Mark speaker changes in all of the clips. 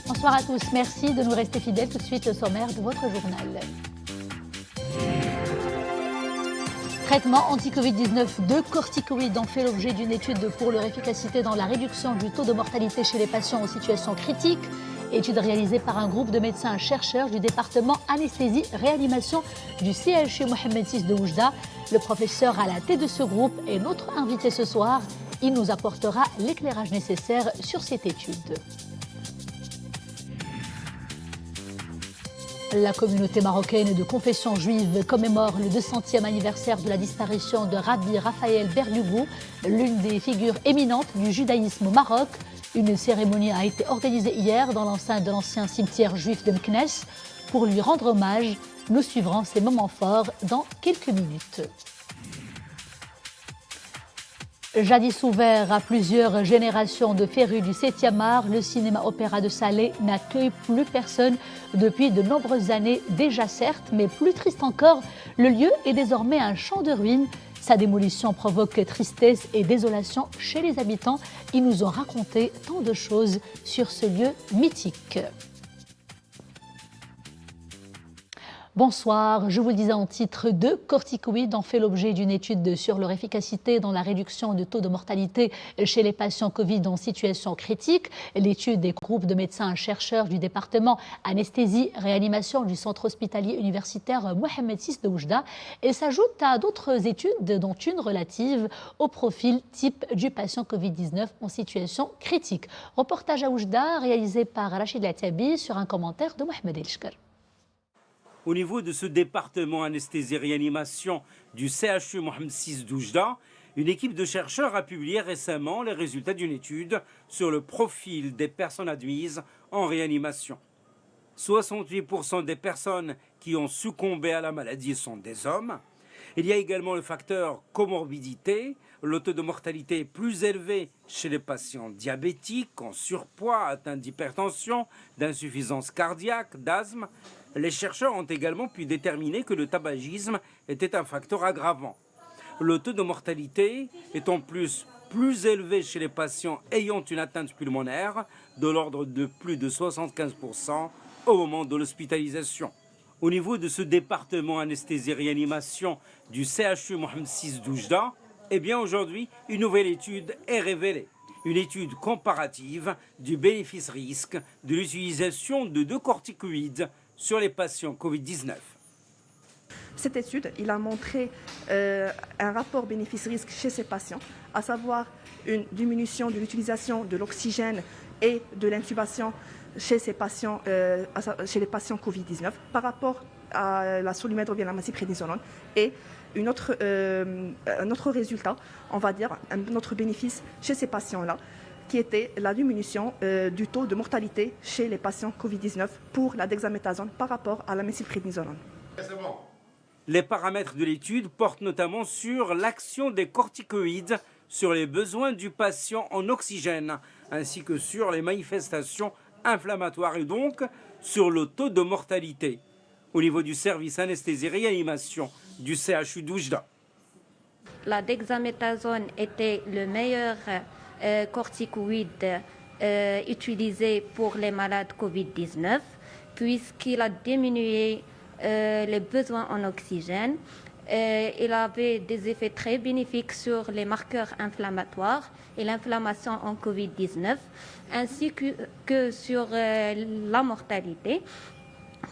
Speaker 1: Bonsoir à tous, merci de nous rester fidèles. Tout de suite, le sommaire de votre journal. Traitement anti-Covid-19, 2 corticoïdes ont fait l'objet d'une étude pour leur efficacité dans la réduction du taux de mortalité chez les patients en situation critique. Étude réalisée par un groupe de médecins chercheurs du département anesthésie-réanimation du CHU Mohamed VI de Oujda. Le professeur à la tête de ce groupe est notre invité ce soir. Il nous apportera l'éclairage nécessaire sur cette étude. La communauté marocaine de confession juive commémore le 200e anniversaire de la disparition de Rabbi Raphaël Berlioubou, l'une des figures éminentes du judaïsme au Maroc. Une cérémonie a été organisée hier dans l'enceinte de l'ancien cimetière juif de Meknès. Pour lui rendre hommage, nous suivrons ces moments forts dans quelques minutes. Jadis ouvert à plusieurs générations de férus du 7e art, le cinéma-opéra de Salé n'accueille plus personne depuis de nombreuses années déjà certes, mais plus triste encore, le lieu est désormais un champ de ruines. Sa démolition provoque tristesse et désolation chez les habitants. Ils nous ont raconté tant de choses sur ce lieu mythique. Bonsoir, je vous le disais en titre, 2 corticoïdes ont fait l'objet d'une étude sur leur efficacité dans la réduction du taux de mortalité chez les patients Covid en situation critique. L'étude des groupes de médecins chercheurs du département anesthésie-réanimation du centre hospitalier universitaire Mohamed VI de Oujda et s'ajoute à d'autres études, dont une relative au profil type du patient Covid-19 en situation critique. Reportage à Oujda réalisé par Rachid Latabi sur un commentaire de Mohamed Elchkar.
Speaker 2: Au niveau de ce département anesthésie-réanimation du CHU Mohamed VI d'Oujda, une équipe de chercheurs a publié récemment les résultats d'une étude sur le profil des personnes admises en réanimation. 68% des personnes qui ont succombé à la maladie sont des hommes. Il y a également le facteur comorbidité. Le taux de mortalité est plus élevé chez les patients diabétiques, en surpoids, atteints d'hypertension, d'insuffisance cardiaque, d'asthme. Les chercheurs ont également pu déterminer que le tabagisme était un facteur aggravant. Le taux de mortalité est en plus élevé chez les patients ayant une atteinte pulmonaire, de l'ordre de plus de 75% au moment de l'hospitalisation. Au niveau de ce département anesthésie-réanimation du CHU Mohamed VI d'Oujda, eh bien aujourd'hui, une nouvelle étude est révélée. Une étude comparative du bénéfice-risque de l'utilisation de 2 corticoïdes sur les patients Covid-19.
Speaker 3: Cette étude, il a montré un rapport bénéfice-risque chez ces patients, à savoir une diminution de l'utilisation de l'oxygène et de l'intubation chez les patients Covid-19 par rapport à la solimètre ou bien la massiprénisolone et un autre résultat, on va dire, un autre bénéfice chez ces patients-là, qui était la diminution du taux de mortalité chez les patients Covid-19 pour la dexaméthasone par rapport à la methylprednisolone.
Speaker 2: Les paramètres de l'étude portent notamment sur l'action des corticoïdes sur les besoins du patient en oxygène, ainsi que sur les manifestations inflammatoires et donc sur le taux de mortalité au niveau du service anesthésie-réanimation du CHU d'Oujda.
Speaker 4: La dexaméthasone était le meilleur corticoïde utilisé pour les malades Covid-19 puisqu'il a diminué les besoins en oxygène. Il avait des effets très bénéfiques sur les marqueurs inflammatoires et l'inflammation en Covid-19 ainsi que sur la mortalité,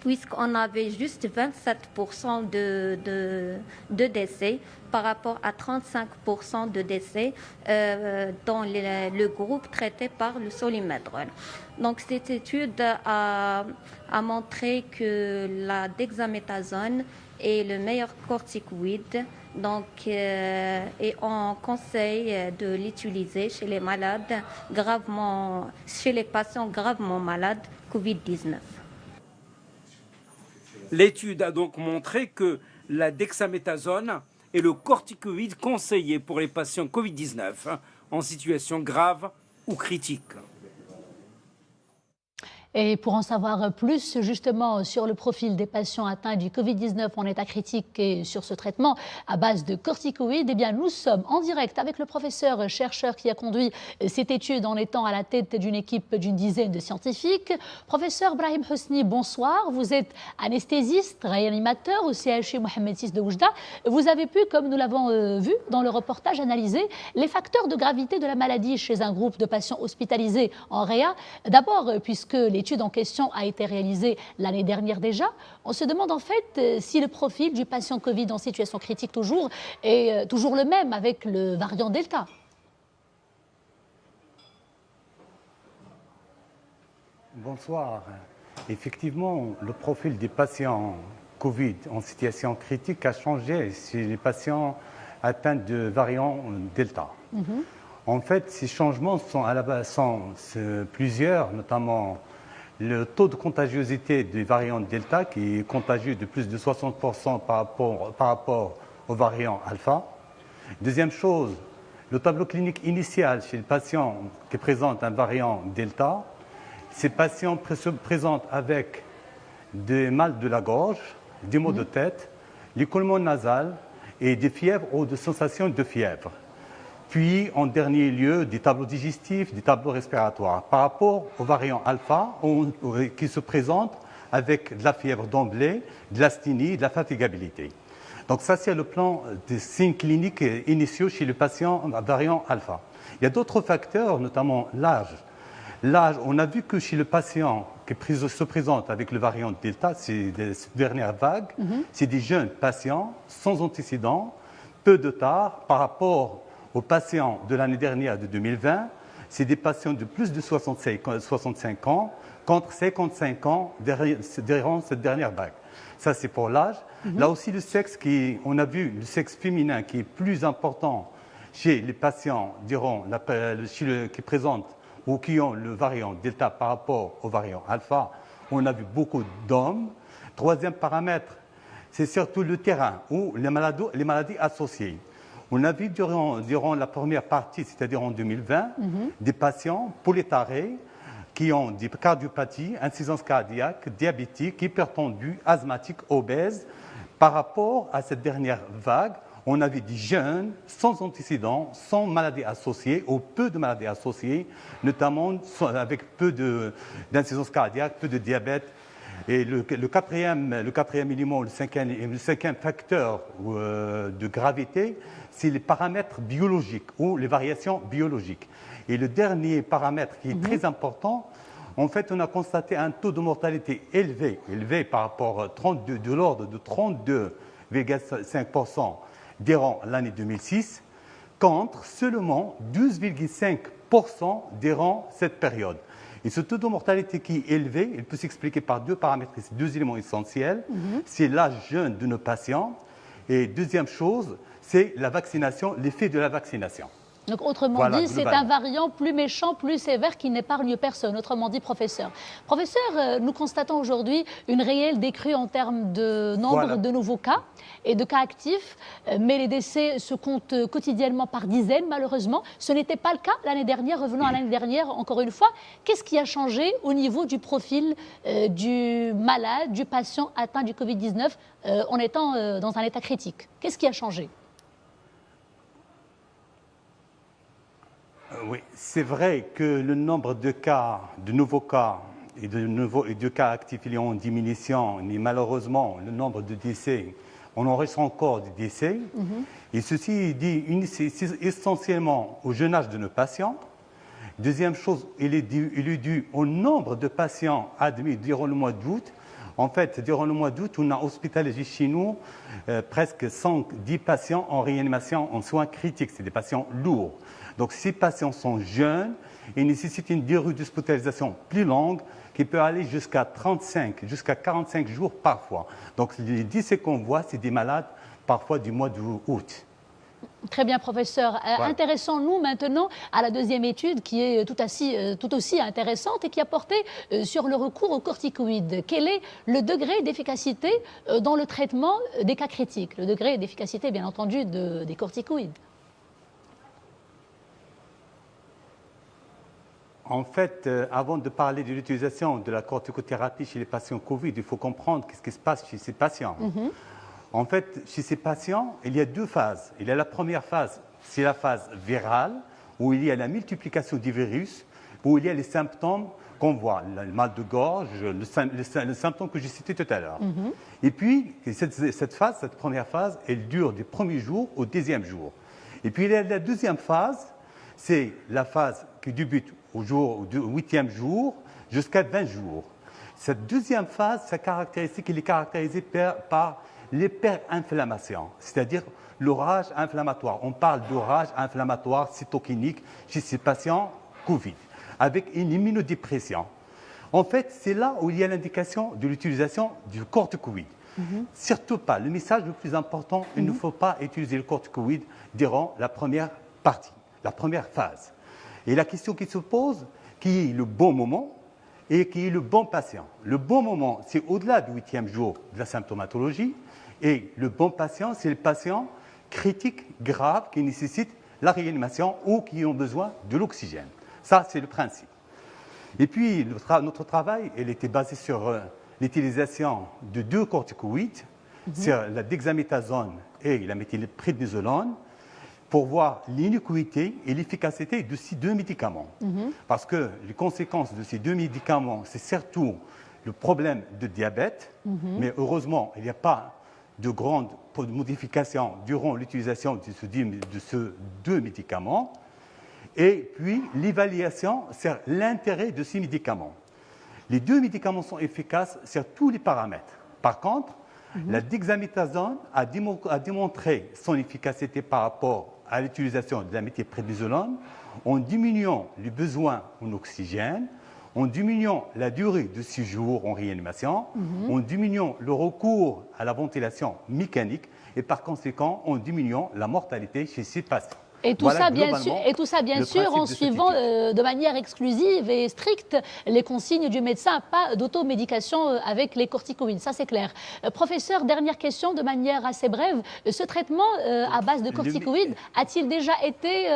Speaker 4: puisqu'on avait juste 27% de décès par rapport à 35% de décès dans le groupe traité par le solimèdrone. Donc cette étude a montré que la dexaméthasone est le meilleur corticoïde, et on conseille de l'utiliser chez les malades chez les patients gravement malades Covid-19.
Speaker 2: L'étude a donc montré que la dexaméthasone est le corticoïde conseillé pour les patients Covid-19 en situation grave ou critique.
Speaker 1: Et pour en savoir plus justement sur le profil des patients atteints du Covid-19 en état critique et sur ce traitement à base de corticoïdes, eh bien nous sommes en direct avec le professeur chercheur qui a conduit cette étude en étant à la tête d'une équipe d'une dizaine de scientifiques. Professeur Brahim Hosni, bonsoir. Vous êtes anesthésiste, réanimateur au CHU Mohamed VI de Oujda. Vous avez pu, comme nous l'avons vu dans le reportage, analyser les facteurs de gravité de la maladie chez un groupe de patients hospitalisés en réa. D'abord, puisque l'étude en question a été réalisée l'année dernière déjà, on se demande en fait si le profil du patient Covid en situation critique toujours est toujours le même avec le variant Delta.
Speaker 5: Bonsoir. Effectivement, le profil des patients Covid en situation critique a changé chez les patients atteints de variant Delta. En fait, ces changements sont à la base plusieurs, notamment le taux de contagiosité du variant Delta qui est contagieux de plus de 60% par rapport au variant Alpha. Deuxième chose, le tableau clinique initial chez le patient qui présente un variant Delta. Ces patients se présentent avec des mal de la gorge, des maux de tête, l'écoulement nasal et des fièvres ou des sensations de fièvre. Puis, en dernier lieu, des tableaux digestifs, des tableaux respiratoires. Par rapport au variant alpha, qui se présente avec de la fièvre d'emblée, de l'asthénie, de la fatigabilité. Donc ça, c'est le plan des signes cliniques initiaux chez le patient variant alpha. Il y a d'autres facteurs, notamment l'âge. L'âge, on a vu que chez le patient qui se présente avec le variant Delta, ces dernières vagues, c'est des jeunes patients sans antécédents, peu de tard par rapport aux patients de l'année dernière, de 2020, c'est des patients de plus de 65 ans contre 55 ans durant cette dernière vague. Ça, c'est pour l'âge. Là aussi, le sexe, on a vu le sexe féminin qui est plus important chez les patients qui présentent ou qui ont le variant Delta par rapport au variant Alpha. On a vu beaucoup d'hommes. Troisième paramètre, c'est surtout le terrain ou les maladies associées. On a vu durant la première partie, c'est-à-dire en 2020, des patients polytarés qui ont des cardiopathies, insuffisance cardiaque, diabétique, hypertendus, asthmatiques, obèses. Par rapport à cette dernière vague, on avait des jeunes sans antécédents, sans maladies associées ou peu de maladies associées, notamment avec peu d'insuffisance cardiaque, peu de diabète. Et le quatrième élément, le cinquième facteur de gravité, c'est les paramètres biologiques ou les variations biologiques. Et le dernier paramètre qui est très important, en fait, on a constaté un taux de mortalité élevé par rapport de l'ordre de 32,5% durant l'année 2006, contre seulement 12,5% durant cette période. Et ce taux de mortalité qui est élevé, il peut s'expliquer par deux paramètres, deux éléments essentiels. C'est l'âge jeune de nos patients. Et deuxième chose, c'est la vaccination, l'effet de la vaccination.
Speaker 1: Donc, autrement dit, c'est un variant plus méchant, plus sévère qui n'épargne personne. Autrement dit, professeur. Professeur, nous constatons aujourd'hui une réelle décrue en termes de nombre de nouveaux cas et de cas actifs, mais les décès se comptent quotidiennement par dizaines, malheureusement. Ce n'était pas le cas l'année dernière. Revenons à l'année dernière, encore une fois. Qu'est-ce qui a changé au niveau du profil du malade, du patient atteint du Covid-19 en étant dans un état critique? Qu'est-ce qui a changé?
Speaker 5: Oui, c'est vrai que le nombre de cas, de nouveaux cas et de cas actifs il est en diminution, mais malheureusement, le nombre de décès, on en reste encore des décès. Et ceci est dit essentiellement au jeune âge de nos patients. Deuxième chose, il est dû au nombre de patients admis durant le mois d'août. En fait, durant le mois d'août, on a hospitalisé chez nous presque 110 patients en réanimation en soins critiques. C'est des patients lourds. Donc, ces patients sont jeunes et nécessitent une durée d'hospitalisation plus longue qui peut aller jusqu'à 35, jusqu'à 45 jours parfois. Donc, les décès qu'on voit, c'est des malades parfois du mois d'août.
Speaker 1: Très bien, professeur. Intéressons-nous maintenant à la deuxième étude qui est tout aussi intéressante et qui a porté sur le recours aux corticoïdes. Quel est le degré d'efficacité dans le traitement des cas critiques? Le degré d'efficacité, bien entendu, des corticoïdes.
Speaker 5: En fait, avant de parler de l'utilisation de la corticothérapie chez les patients Covid, il faut comprendre ce qui se passe chez ces patients. En fait, chez ces patients, il y a deux phases. Il y a la première phase, c'est la phase virale, où il y a la multiplication du virus, où il y a les symptômes qu'on voit, le mal de gorge, le symptôme que j'ai cité tout à l'heure. Et puis, cette première phase, elle dure du premier jour au 10e jour. Et puis, il y a la deuxième phase, c'est la phase qui débute au 8e jour jusqu'à 20 jours. Cette deuxième phase, sa caractéristique, elle est caractérisée par l'hyperinflammation, c'est-à-dire l'orage inflammatoire. On parle d'orage inflammatoire cytokinique chez ces patients Covid, avec une immunodépression. En fait, c'est là où il y a l'indication de l'utilisation du corticoïde. Surtout pas, le message le plus important, il ne faut pas utiliser le corticoïde durant la première partie, la première phase. Et la question qui se pose, qui est le bon moment et qui est le bon patient. Le bon moment, c'est au-delà du 8e jour de la symptomatologie. Et le bon patient, c'est le patient critique, grave, qui nécessite la réanimation ou qui ont besoin de l'oxygène. Ça, c'est le principe. Et puis, notre travail, il était basé sur l'utilisation de deux corticoïdes, sur la dexaméthasone et la méthylprednisolone, pour voir l'innocuité et l'efficacité de ces deux médicaments. Parce que les conséquences de ces deux médicaments, c'est surtout le problème de diabète, mais heureusement, il n'y a pas de grandes modifications durant l'utilisation de ces deux médicaments. Et puis, l'évaluation sur l'intérêt de ces médicaments. Les deux médicaments sont efficaces sur tous les paramètres. Par contre, la dexaméthasone a démontré son efficacité par rapport à l'utilisation de la méthylprednisolone en diminuant les besoins en oxygène, en diminuant la durée de séjour en réanimation, en diminuant le recours à la ventilation mécanique et par conséquent en diminuant la mortalité chez ces patients.
Speaker 1: Et tout ça, bien sûr, en suivant de manière exclusive et stricte les consignes du médecin, pas d'automédication avec les corticoïdes, ça c'est clair. Professeur, dernière question de manière assez brève. Ce traitement à base de corticoïdes a-t-il déjà été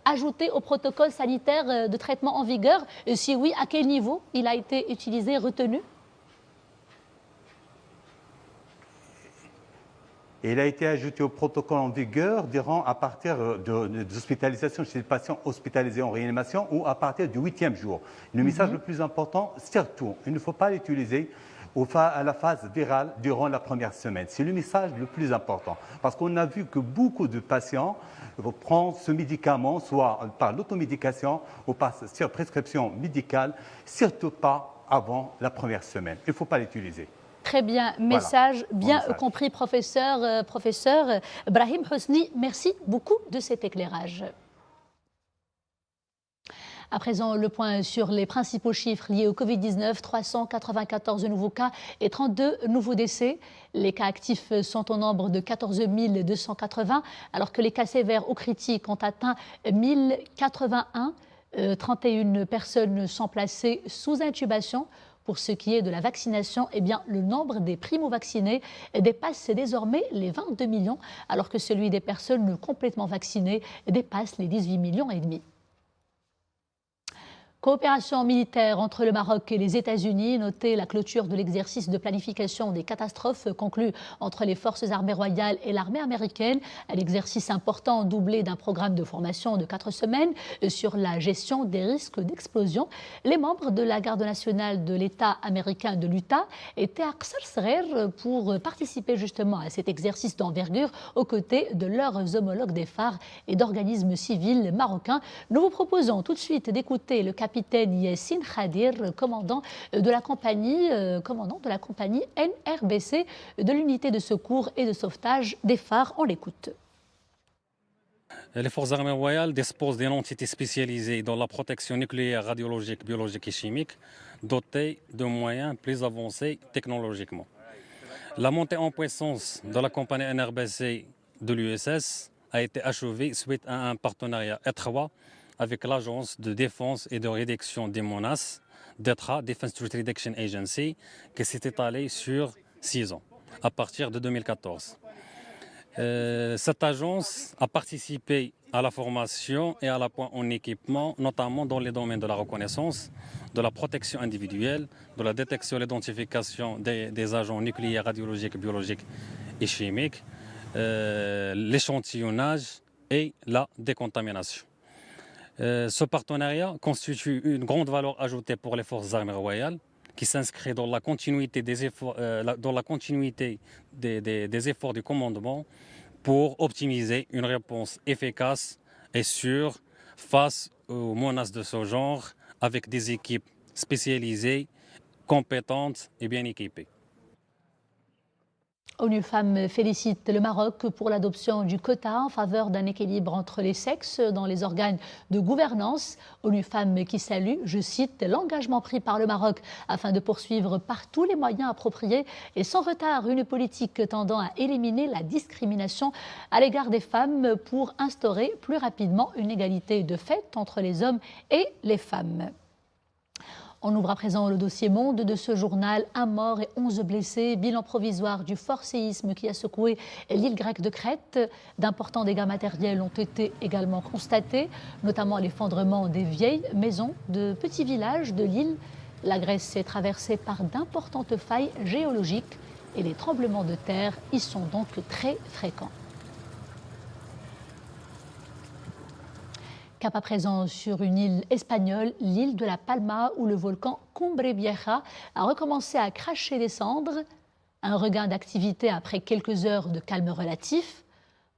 Speaker 1: ajouté au protocole sanitaire de traitement en vigueur? Si oui, à quel niveau il a été utilisé, retenu?
Speaker 5: Il a été ajouté au protocole en vigueur à partir d'hospitalisation chez les patients hospitalisés en réanimation ou à partir du 8e jour. Le message le plus important, surtout, il ne faut pas l'utiliser à la phase virale durant la première semaine. C'est le message le plus important. Parce qu'on a vu que beaucoup de patients prennent ce médicament, soit par l'automédication ou sur prescription médicale, surtout pas avant la première semaine. Il ne faut pas l'utiliser.
Speaker 1: Très bien, message bien compris, professeur Brahim Hosni. Merci beaucoup de cet éclairage. À présent, le point sur les principaux chiffres liés au Covid-19, 394 nouveaux cas et 32 nouveaux décès. Les cas actifs sont au nombre de 14 280, alors que les cas sévères ou critiques ont atteint 1081. 31 personnes sont placées sous intubation. Pour ce qui est de la vaccination, eh bien, le nombre des primo-vaccinés dépasse désormais les 22 millions, alors que celui des personnes complètement vaccinées dépasse les 18 millions et demi. Coopération militaire entre le Maroc et les États-Unis. Notez la clôture de l'exercice de planification des catastrophes conclu entre les forces armées royales et l'armée américaine. Un exercice important doublé d'un programme de formation de 4 semaines sur la gestion des risques d'explosion. Les membres de la garde nationale de l'État américain de l'Utah étaient à Qsar pour participer justement à cet exercice d'envergure aux côtés de leurs homologues des phares et d'organismes civils marocains. Nous vous proposons tout de suite d'écouter le capitaine Yassine Khadir, commandant de la compagnie NRBC de l'unité de secours et de sauvetage des phares. On l'écoute.
Speaker 6: Les forces armées royales disposent d'une entité spécialisée dans la protection nucléaire, radiologique, biologique et chimique, dotée de moyens plus avancés technologiquement. La montée en puissance de la compagnie NRBC de l'USS a été achevée suite à un partenariat étroit avec l'Agence de défense et de réduction des menaces, DETRA, Defense Threat Reduction Agency, qui s'est étalée sur 6 ans, à partir de 2014. Cette agence a participé à la formation et à l'appui en équipement, notamment dans les domaines de la reconnaissance, de la protection individuelle, de la détection et l'identification des agents nucléaires, radiologiques, biologiques et chimiques, l'échantillonnage et la décontamination. Ce partenariat constitue une grande valeur ajoutée pour les forces armées royales, qui s'inscrit dans la continuité des efforts, des efforts du commandement pour optimiser une réponse efficace et sûre face aux menaces de ce genre, avec des équipes spécialisées, compétentes et bien équipées.
Speaker 1: ONU Femmes félicite le Maroc pour l'adoption du quota en faveur d'un équilibre entre les sexes dans les organes de gouvernance. ONU Femmes qui salue, je cite, l'engagement pris par le Maroc afin de poursuivre par tous les moyens appropriés et sans retard une politique tendant à éliminer la discrimination à l'égard des femmes pour instaurer plus rapidement une égalité de fait entre les hommes et les femmes. On ouvre à présent le dossier Monde de ce journal. 1 mort et 11 blessés. Bilan provisoire du fort séisme qui a secoué l'île grecque de Crète. D'importants dégâts matériels ont été également constatés, notamment l'effondrement des vieilles maisons de petits villages de l'île. La Grèce est traversée par d'importantes failles géologiques et les tremblements de terre y sont donc très fréquents. Cap à présent sur une île espagnole, l'île de la Palma, où le volcan Cumbre Vieja a recommencé à cracher des cendres. Un regain d'activité après quelques heures de calme relatif.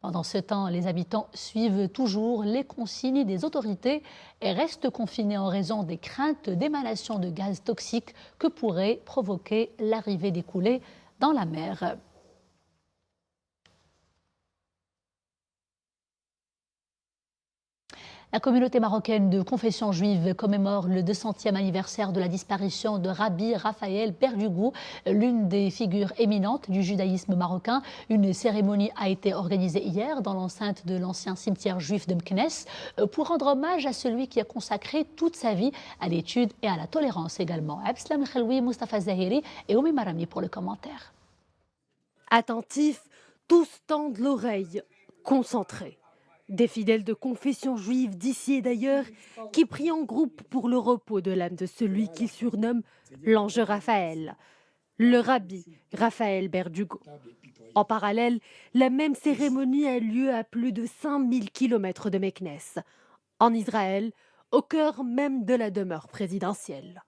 Speaker 1: Pendant ce temps, les habitants suivent toujours les consignes des autorités et restent confinés en raison des craintes d'émanation de gaz toxiques que pourrait provoquer l'arrivée des coulées dans la mer. La communauté marocaine de confession juive commémore le 200e anniversaire de la disparition de Rabbi Raphaël Berdugou, l'une des figures éminentes du judaïsme marocain. Une cérémonie a été organisée hier dans l'enceinte de l'ancien cimetière juif de Meknès pour rendre hommage à celui qui a consacré toute sa vie à l'étude et à la tolérance également. Abslam Khelwi, Mustafa Zahiri et Oumi Marami pour le commentaire.
Speaker 7: Attentifs, tous tendent l'oreille, concentrés. Des fidèles de confession juive d'ici et d'ailleurs qui prient en groupe pour le repos de l'âme de celui qu'ils surnomment l'ange Raphaël, le rabbi Raphaël Berdugou. En parallèle, la même cérémonie a lieu à plus de 5000 km de Meknès, en Israël, au cœur même de la demeure présidentielle.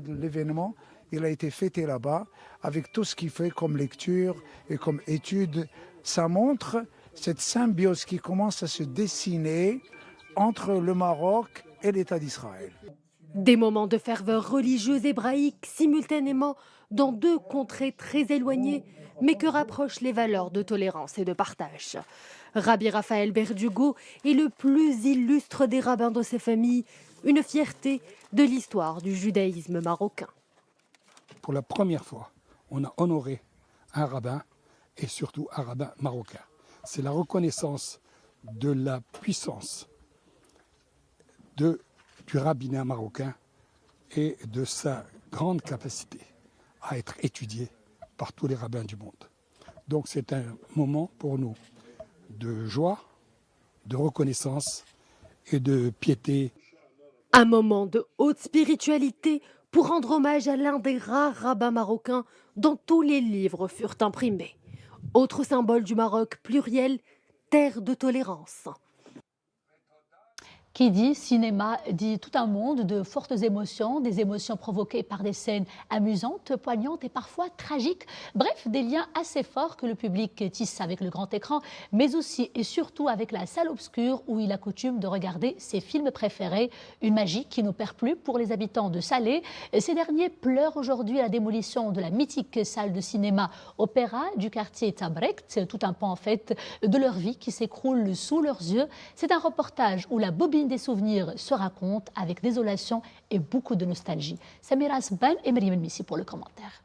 Speaker 8: L'événement, il a été fêté là-bas avec tout ce qu'il fait comme lecture et comme étude. Ça montre cette symbiose qui commence à se dessiner entre le Maroc et l'État d'Israël.
Speaker 7: Des moments de ferveur religieuse hébraïque simultanément dans deux contrées très éloignées, mais que rapprochent les valeurs de tolérance et de partage. Rabbi Raphaël Berdugou est le plus illustre des rabbins de ses familles, une fierté de l'histoire du judaïsme marocain.
Speaker 9: Pour la première fois, on a honoré un rabbin et surtout un rabbin marocain. C'est la reconnaissance de la puissance du rabbinat marocain et de sa grande capacité à être étudié par tous les rabbins du monde. Donc c'est un moment pour nous de joie, de reconnaissance et de piété.
Speaker 7: Un moment de haute spiritualité pour rendre hommage à l'un des rares rabbins marocains dont tous les livres furent imprimés. Autre symbole du Maroc pluriel, terre de tolérance.
Speaker 1: Qui dit cinéma dit tout un monde de fortes émotions, des émotions provoquées par des scènes amusantes, poignantes et parfois tragiques. Bref, des liens assez forts que le public tisse avec le grand écran, mais aussi et surtout avec la salle obscure où il a coutume de regarder ses films préférés. Une magie qui n'opère plus pour les habitants de Salé. Ces derniers pleurent aujourd'hui à la démolition de la mythique salle de cinéma Opéra du quartier Tabrekt, tout un pan en fait de leur vie qui s'écroule sous leurs yeux. C'est un reportage où la bobine des souvenirs se raconte avec désolation et beaucoup de nostalgie. Samira Asban et Maryam Missi pour le commentaire.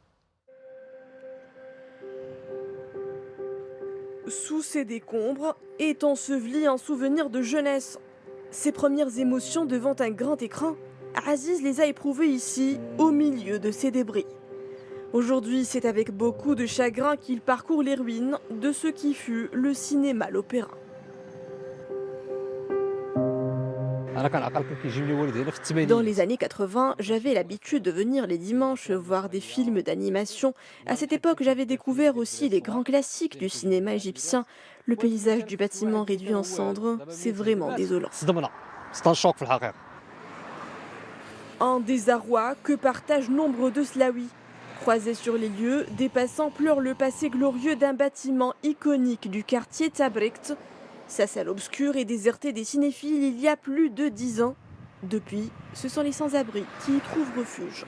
Speaker 10: Sous ces décombres est enseveli un souvenir de jeunesse. Ses premières émotions devant un grand écran, Aziz les a éprouvées ici, au milieu de ces débris. Aujourd'hui, c'est avec beaucoup de chagrin qu'il parcourt les ruines de ce qui fut le cinéma l'opéra.
Speaker 11: Dans les années 80, j'avais l'habitude de venir les dimanches voir des films d'animation. À cette époque, j'avais découvert aussi les grands classiques du cinéma égyptien. Le paysage du bâtiment réduit en cendres, c'est vraiment désolant.
Speaker 12: C'est un choc.
Speaker 10: Un désarroi que partagent nombre de Slaouis. Croisés sur les lieux, des passants pleurent le passé glorieux d'un bâtiment iconique du quartier Tabrikt. Sa salle obscure est désertée des cinéphiles il y a plus de 10 ans. Depuis, ce sont les sans-abri qui y trouvent refuge.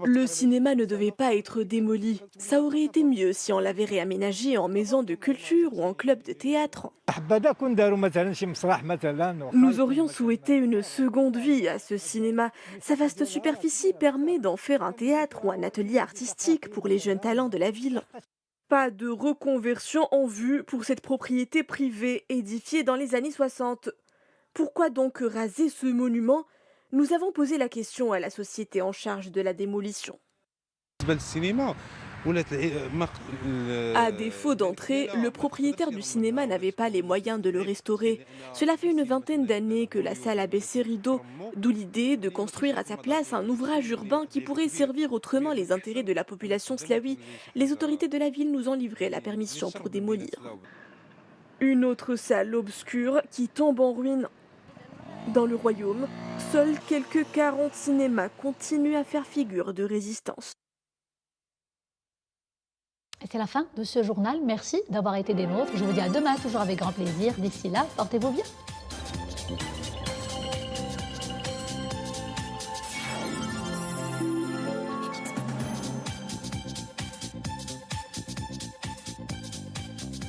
Speaker 10: Le cinéma ne devait pas être démoli. Ça aurait été mieux si on l'avait réaménagé en maison de culture ou en club de théâtre. Nous aurions souhaité une seconde vie à ce cinéma. Sa vaste superficie permet d'en faire un théâtre ou un atelier artistique pour les jeunes talents de la ville. Pas de reconversion en vue pour cette propriété privée édifiée dans les années 60. Pourquoi donc raser ce monument ? Nous avons posé la question à la société en charge de la démolition. À défaut d'entrée, le propriétaire du cinéma n'avait pas les moyens de le restaurer. Cela fait une vingtaine d'années que la salle a baissé rideau, d'où l'idée de construire à sa place un ouvrage urbain qui pourrait servir autrement les intérêts de la population slaoue. Les autorités de la ville nous ont livré la permission pour démolir. Une autre salle obscure qui tombe en ruine. Dans le royaume, seuls quelques 40 cinémas continuent à faire figure de résistance.
Speaker 1: Et c'est la fin de ce journal. Merci d'avoir été des nôtres. Je vous dis à demain, toujours avec grand plaisir. D'ici là, portez-vous bien.